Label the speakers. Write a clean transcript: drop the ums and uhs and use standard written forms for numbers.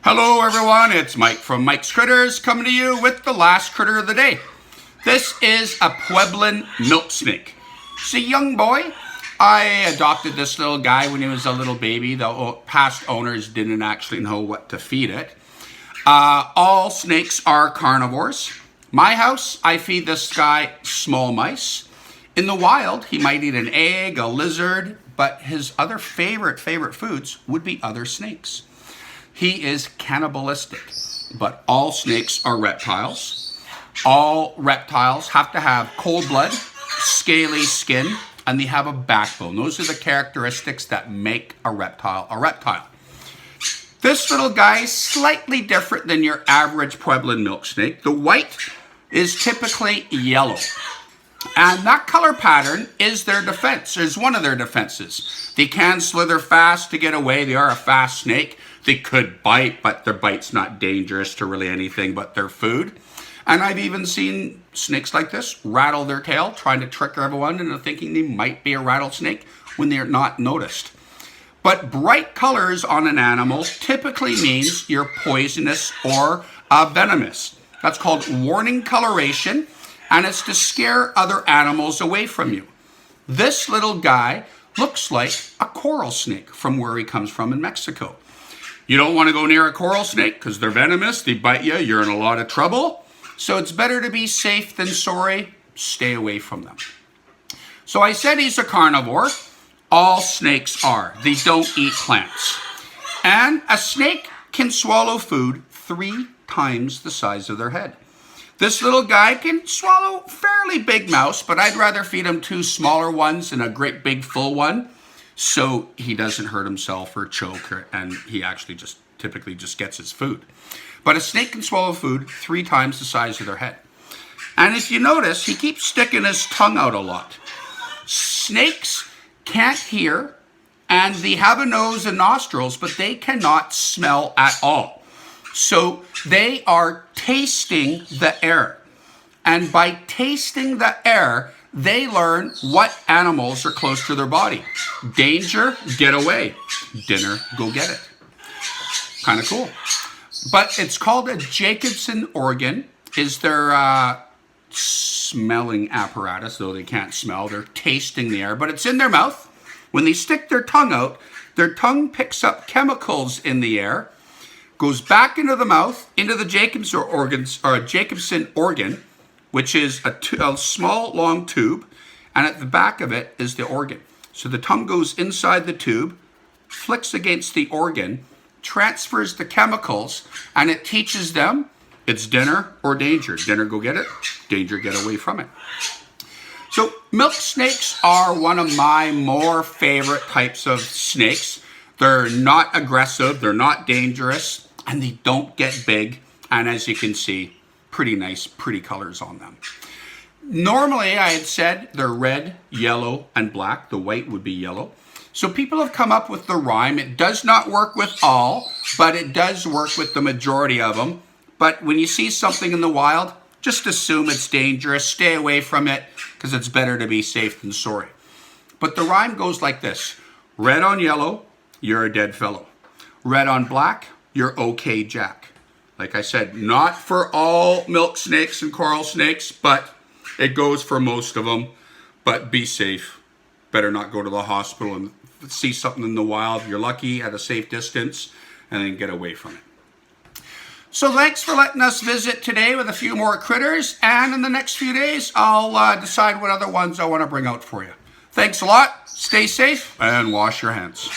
Speaker 1: Hello everyone, it's Mike from Mike's Critters coming to you with the last critter of the day. This is a Pueblan milk snake. It's a young boy. I adopted this little guy when he was a little baby. The past owners didn't actually know what to feed it. All snakes are carnivores. My house, I feed this guy small mice. In the wild, he might eat an egg, a lizard, but his other favorite foods would be other snakes. He is cannibalistic, but all snakes are reptiles. All reptiles have to have cold blood, scaly skin, and they have a backbone. Those are the characteristics that make a reptile a reptile. This little guy is slightly different than your average Pueblan milk snake. The white is typically yellow. And that color pattern is their defense, is one of their defenses. They can slither fast to get away. They are a fast snake. They could bite, but their bite's not dangerous to really anything but their food. And I've even seen snakes like this rattle their tail, trying to trick everyone into thinking they might be a rattlesnake when they're not noticed. But bright colors on an animal typically means you're poisonous or venomous. That's called warning coloration, and it's to scare other animals away from you. This little guy looks like a coral snake from where he comes from in Mexico. You don't want to go near a coral snake because they're venomous, they bite you, you're in a lot of trouble. So it's better to be safe than sorry. Stay away from them. So I said he's a carnivore. All snakes are. They don't eat plants. And a snake can swallow food 3 times the size of their head. This little guy can swallow fairly big mouse, but I'd rather feed him 2 smaller ones than a great big full one, so he doesn't hurt himself or choke, and he actually typically just gets his food. But a snake can swallow food 3 times the size of their head. And if you notice, he keeps sticking his tongue out a lot. Snakes can't hear, and they have a nose and nostrils, but they cannot smell at all. So they are tasting the air. And by tasting the air, they learn what animals are close to their body. Danger, get away. Dinner, go get it. Kind of cool. But it's called a Jacobson organ, is their smelling apparatus, though they can't smell. They're tasting the air, but it's in their mouth. When they stick their tongue out, their tongue picks up chemicals in the air, goes back into the mouth, into the Jacobson organ, which is a small, long tube, and at the back of it is the organ. So the tongue goes inside the tube, flicks against the organ, transfers the chemicals, and it teaches them it's dinner or danger. Dinner, go get it. Danger, get away from it. So milk snakes are one of my more favorite types of snakes. They're not aggressive, they're not dangerous, and they don't get big. And as you can see, pretty nice, pretty colors on them. Normally, I had said they're red, yellow, and black. The white would be yellow. So people have come up with the rhyme. It does not work with all, but it does work with the majority of them. But when you see something in the wild, just assume it's dangerous. Stay away from it, because it's better to be safe than sorry. But the rhyme goes like this. Red on yellow, you're a dead fellow. Red on black, you're okay, Jack. Like I said, not for all milk snakes and coral snakes, but it goes for most of them. But be safe. Better not go to the hospital and see something in the wild. You're lucky at a safe distance, and then get away from it. So thanks for letting us visit today with a few more critters, and in the next few days, I'll decide what other ones I want to bring out for you. Thanks a lot. Stay safe and wash your hands.